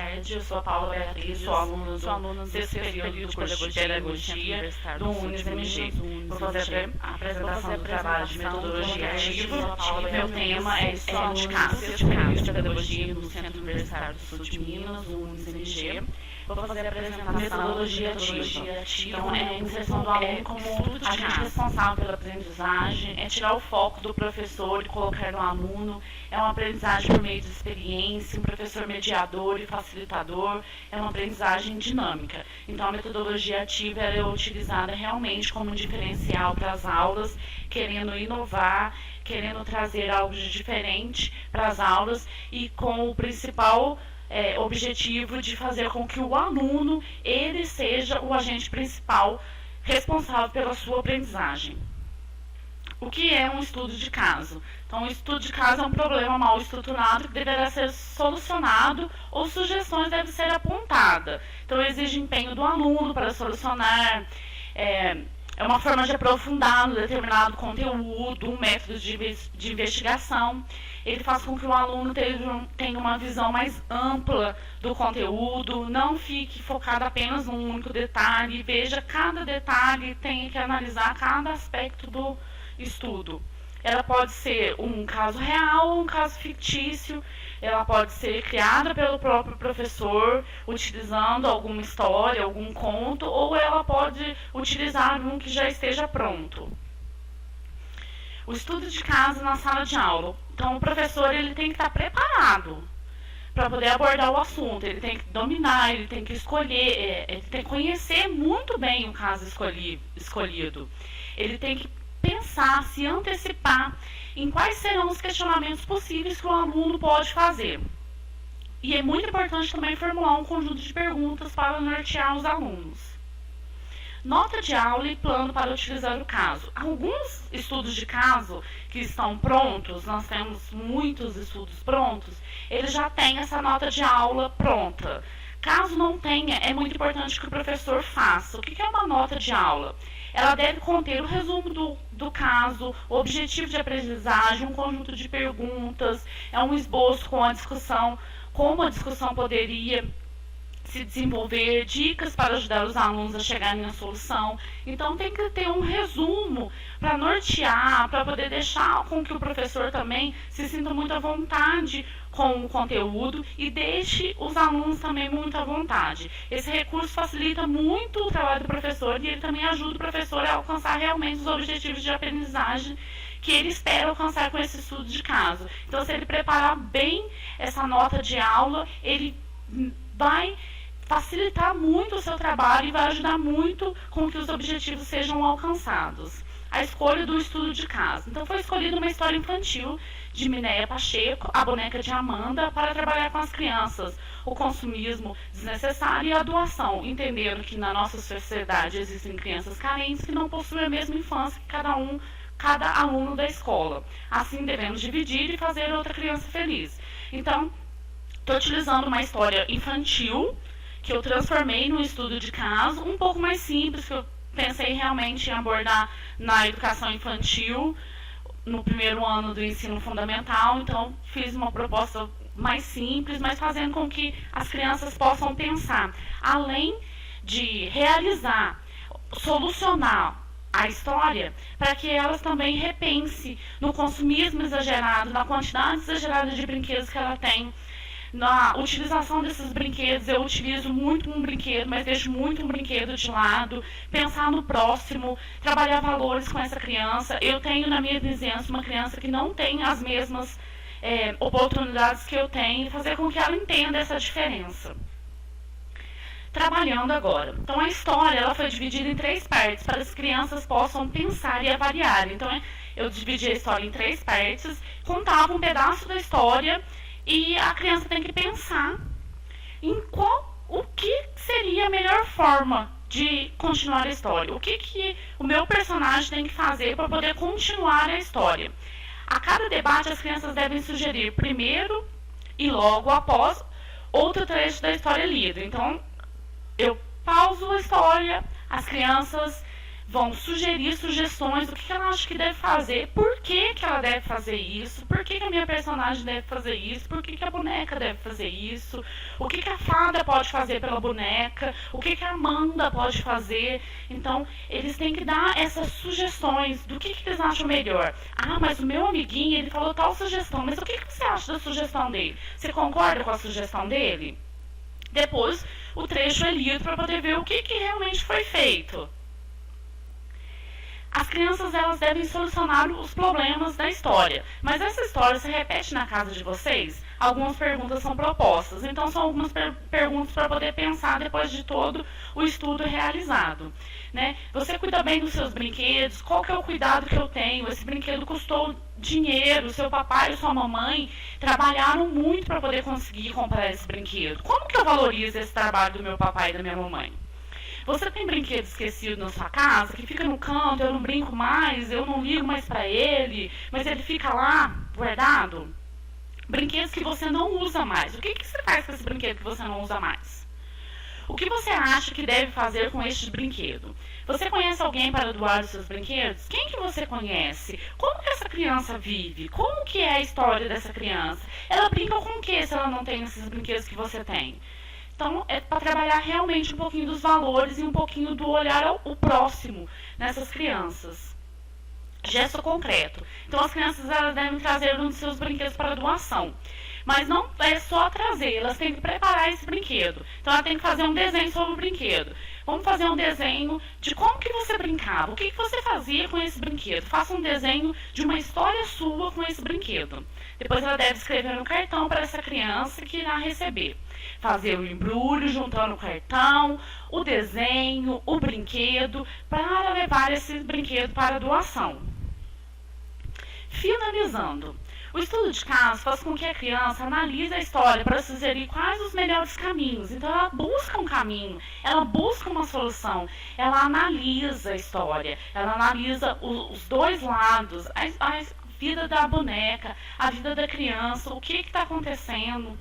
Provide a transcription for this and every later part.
tarde, eu sou a Paula Beatriz, sou aluna do sexto período do curso de Pedagogia do UniSMG. Vou fazer a apresentação do trabalho de metodologia ativa. Meu tema é História de Caso, sexto período de Pedagogia no Centro Universitário do Sul de Minas, do UniSMG. Vou fazer a apresentação da metodologia ativa. Então, é a inserção do aluno como agente responsável pela aprendizagem, é tirar o foco do professor e colocar no aluno, é uma aprendizagem por meio de experiência, um professor mediador e facilitador, é uma aprendizagem dinâmica. Então, a metodologia ativa é utilizada realmente como um diferencial para as aulas, querendo inovar, querendo trazer algo de diferente para as aulas e com o principal objetivo de fazer com que o aluno, ele seja o agente principal responsável pela sua aprendizagem. O que é um estudo de caso? Então, o estudo de caso é um problema mal estruturado que deverá ser solucionado ou sugestões devem ser apontadas. Então, exige empenho do aluno para solucionar, é uma forma de aprofundar no determinado conteúdo, um método de investigação. Ele faz com que o aluno tenha uma visão mais ampla do conteúdo, não fique focado apenas num único detalhe, veja cada detalhe, tenha que analisar cada aspecto do estudo. Ela pode ser um caso real ou um caso fictício, ela pode ser criada pelo próprio professor, utilizando alguma história, algum conto, ou ela pode utilizar um que já esteja pronto. O estudo de caso na sala de aula. Então, o professor ele tem que estar preparado para poder abordar o assunto, ele tem que dominar, ele tem que escolher, ele tem que conhecer muito bem o caso escolhido. Ele tem que pensar, se antecipar em quais serão os questionamentos possíveis que o aluno pode fazer. E é muito importante também formular um conjunto de perguntas para nortear os alunos. Nota de aula e plano para utilizar o caso. Alguns estudos de caso que estão prontos, nós temos muitos estudos prontos, eles já têm essa nota de aula pronta. Caso não tenha, é muito importante que o professor faça. O que é uma nota de aula? Ela deve conter o resumo do caso, o objetivo de aprendizagem, um conjunto de perguntas, é um esboço com a discussão, como a discussão poderia se desenvolver, dicas para ajudar os alunos a chegarem à solução. Então, tem que ter um resumo para nortear, para poder deixar com que o professor também se sinta muito à vontade com o conteúdo e deixe os alunos também muito à vontade. Esse recurso facilita muito o trabalho do professor e ele também ajuda o professor a alcançar realmente os objetivos de aprendizagem que ele espera alcançar com esse estudo de caso. Então, se ele preparar bem essa nota de aula, ele vai facilitar muito o seu trabalho e vai ajudar muito com que os objetivos sejam alcançados. A escolha do estudo de caso. Então, foi escolhida uma história infantil de Minéia Pacheco, A Boneca de Amanda, para trabalhar com as crianças o consumismo desnecessário e a doação, entendendo que na nossa sociedade existem crianças carentes que não possuem a mesma infância que cada aluno da escola. Assim, devemos dividir e fazer outra criança feliz. Então, estou utilizando uma história infantil, que eu transformei num estudo de caso, um pouco mais simples, que eu pensei realmente em abordar na educação infantil, no primeiro ano do ensino fundamental. Então, fiz uma proposta mais simples, mas fazendo com que as crianças possam pensar, além de realizar, solucionar a história, para que elas também repensem no consumismo exagerado, na quantidade exagerada de brinquedos que ela tem. Na utilização desses brinquedos, eu utilizo muito um brinquedo, mas deixo muito um brinquedo de lado, pensar no próximo, trabalhar valores com essa criança. Eu tenho na minha vizinhança uma criança que não tem as mesmas oportunidades que eu tenho, fazer com que ela entenda essa diferença. Trabalhando agora. Então, a história ela foi dividida em 3 partes, para as crianças possam pensar e avaliar. Então, eu dividi a história em 3 partes, contava um pedaço da história, e a criança tem que pensar em o que seria a melhor forma de continuar a história. O que o meu personagem tem que fazer para poder continuar a história. A cada debate, as crianças devem sugerir primeiro e logo após outro trecho da história lido. Então, eu pauso a história, as crianças vão sugerir sugestões do que ela acha que deve fazer, por que ela deve fazer isso, por que a minha personagem deve fazer isso, por que a boneca deve fazer isso, o que a fada pode fazer pela boneca, o que a Amanda pode fazer. Então, eles têm que dar essas sugestões do que eles acham melhor. Ah, mas o meu amiguinho, ele falou tal sugestão, mas o que você acha da sugestão dele? Você concorda com a sugestão dele? Depois, o trecho é lido para poder ver o que realmente foi feito. As crianças, elas devem solucionar os problemas da história. Mas essa história se repete na casa de vocês? Algumas perguntas são propostas. Então, são algumas perguntas para poder pensar depois de todo o estudo realizado. Né? Você cuida bem dos seus brinquedos? Qual que é o cuidado que eu tenho? Esse brinquedo custou dinheiro, seu papai e sua mamãe trabalharam muito para poder conseguir comprar esse brinquedo. Como que eu valorizo esse trabalho do meu papai e da minha mamãe? Você tem brinquedo esquecido na sua casa, que fica no canto, eu não brinco mais, eu não ligo mais para ele, mas ele fica lá, guardado? Brinquedos que você não usa mais. O que você faz com esse brinquedo que você não usa mais? O que você acha que deve fazer com este brinquedo? Você conhece alguém para doar os seus brinquedos? Quem que você conhece? Como que essa criança vive? Como que é a história dessa criança? Ela brinca com o que se ela não tem esses brinquedos que você tem? Então, é para trabalhar realmente um pouquinho dos valores e um pouquinho do olhar ao próximo nessas crianças. Gesto concreto. Então, as crianças, elas devem trazer um dos seus brinquedos para doação. Mas não é só trazer, elas têm que preparar esse brinquedo. Então, ela tem que fazer um desenho sobre o brinquedo. Vamos fazer um desenho de como que você brincava, o que você fazia com esse brinquedo. Faça um desenho de uma história sua com esse brinquedo. Depois ela deve escrever no cartão para essa criança que irá receber. Fazer o embrulho, juntando o cartão, o desenho, o brinquedo, para levar esse brinquedo para doação. Finalizando, o estudo de caso faz com que a criança analise a história para sugerir quais os melhores caminhos. Então, ela busca um caminho, ela busca uma solução, ela analisa a história, ela analisa os dois lados, a vida da boneca, a vida da criança, o que está acontecendo.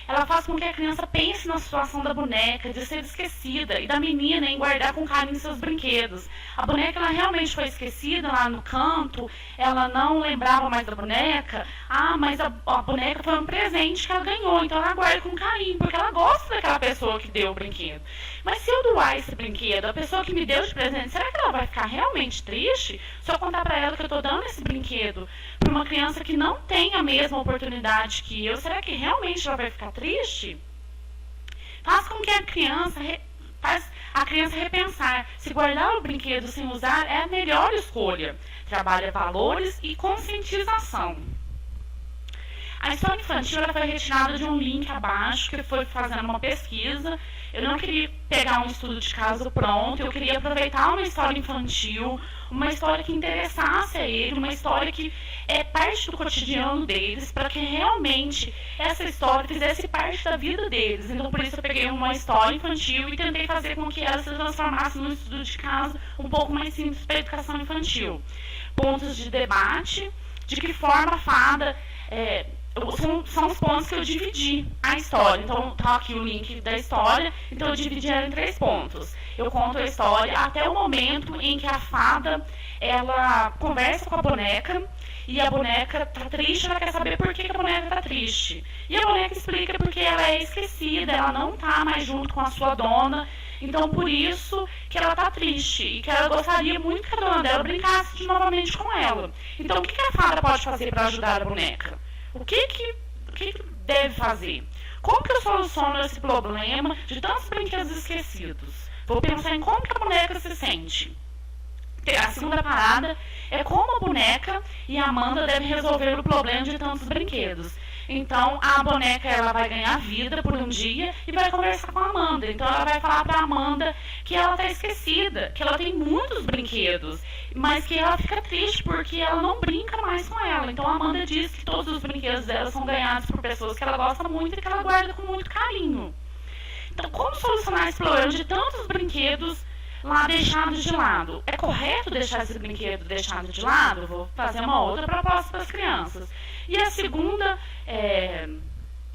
Ela faz com que a criança pense na situação da boneca, de ser esquecida, e da menina em guardar com carinho seus brinquedos. A boneca, ela realmente foi esquecida lá no canto, ela não lembrava mais da boneca. Ah, mas a boneca foi um presente que ela ganhou, então ela guarda com carinho, porque ela gosta daquela pessoa que deu o brinquedo. Mas se eu doar esse brinquedo, a pessoa que me deu de presente, será que ela vai ficar realmente triste se eu contar para ela que eu estou dando esse brinquedo para uma criança que não tem a mesma oportunidade que eu? Será que realmente ela vai ficar triste? Faz com que a criança repensar se guardar o brinquedo sem usar é a melhor escolha. Trabalha valores e conscientização. A história infantil, ela foi retirada de um link abaixo que foi fazendo uma pesquisa. Eu não queria pegar um estudo de caso pronto, eu queria aproveitar uma história infantil, uma história que interessasse a ele, uma história que é parte do cotidiano deles, para que realmente essa história fizesse parte da vida deles. Então, por isso eu peguei uma história infantil e tentei fazer com que ela se transformasse num estudo de caso um pouco mais simples para a educação infantil. Pontos de debate, de que forma a fada... São os pontos que eu dividi a história. Então, tá aqui o link da história. Então, eu dividi ela em 3 pontos. Eu conto a história até o momento em que a fada, ela conversa com a boneca, e a boneca tá triste, ela quer saber por que a boneca tá triste. E a boneca explica porque ela é esquecida, ela não tá mais junto com a sua dona. Então, por isso que ela tá triste e que ela gostaria muito que a dona dela brincasse novamente com ela. Então, o que a fada pode fazer para ajudar a boneca? O que deve fazer? Como que eu soluciono esse problema de tantos brinquedos esquecidos? Vou pensar em como que a boneca se sente. A segunda parada é como a boneca e a Amanda devem resolver o problema de tantos brinquedos. Então, a boneca, ela vai ganhar vida por um dia e vai conversar com a Amanda. Então, ela vai falar para a Amanda que ela está esquecida, que ela tem muitos brinquedos, mas que ela fica triste porque ela não brinca mais com ela. Então, a Amanda diz que todos os brinquedos dela são ganhados por pessoas que ela gosta muito e que ela guarda com muito carinho. Então, como solucionar esse problema de tantos brinquedos lá deixados de lado? É correto deixar esse brinquedo deixado de lado? Vou fazer uma outra proposta para as crianças. E a segunda,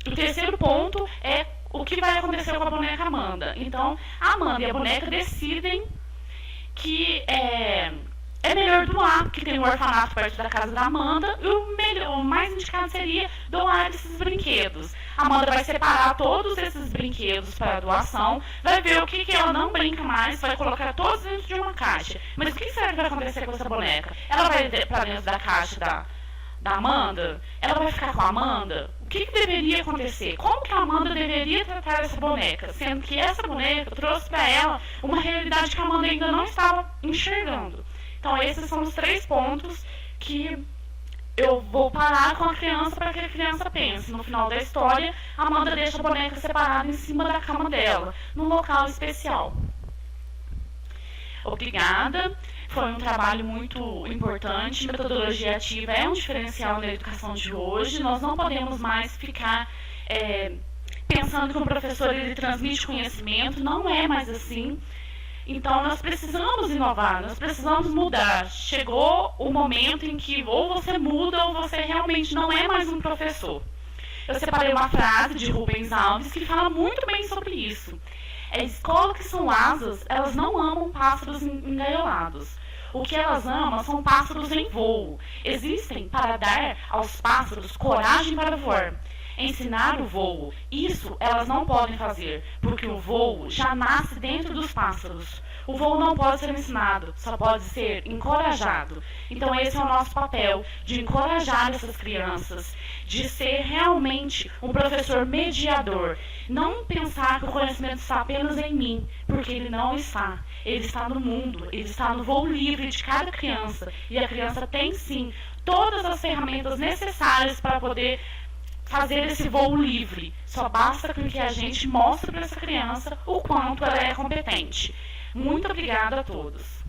o terceiro ponto é o que vai acontecer com a boneca Amanda. Então, a Amanda e a boneca decidem que é melhor doar, que tem um orfanato perto da casa da Amanda, e o mais indicado seria doar esses brinquedos. A Amanda vai separar todos esses brinquedos para doação, vai ver o que ela não brinca mais, vai colocar todos dentro de uma caixa. Mas o que será que vai acontecer com essa boneca? Ela vai para dentro da caixa da Amanda? Ela vai ficar com a Amanda? O que deveria acontecer? Como que a Amanda deveria tratar essa boneca? Sendo que essa boneca trouxe para ela uma realidade que a Amanda ainda não estava enxergando. Então, esses são os 3 pontos que eu vou parar com a criança para que a criança pense. No final da história, a Amanda deixa a boneca separada em cima da cama dela, num local especial. Obrigada. Foi um trabalho muito importante. Metodologia ativa é um diferencial na educação de hoje. Nós não podemos mais ficar pensando que o professor ele transmite conhecimento. Não é mais assim. Então, nós precisamos inovar, nós precisamos mudar. Chegou o momento em que ou você muda ou você realmente não é mais um professor. Eu separei uma frase de Rubens Alves que fala muito bem sobre isso. Escola que são asas, elas não amam pássaros engaiolados. O que elas amam são pássaros em voo. Existem para dar aos pássaros coragem para voar. Ensinar o voo, isso elas não podem fazer, porque o voo já nasce dentro dos pássaros. O voo não pode ser ensinado, só pode ser encorajado. Então esse é o nosso papel, de encorajar essas crianças, de ser realmente um professor mediador. Não pensar que o conhecimento está apenas em mim, porque ele não está. Ele está no mundo, ele está no voo livre de cada criança. E a criança tem sim todas as ferramentas necessárias para poder fazer esse voo livre. Só basta que a gente mostre para essa criança o quanto ela é competente. Muito obrigada a todos.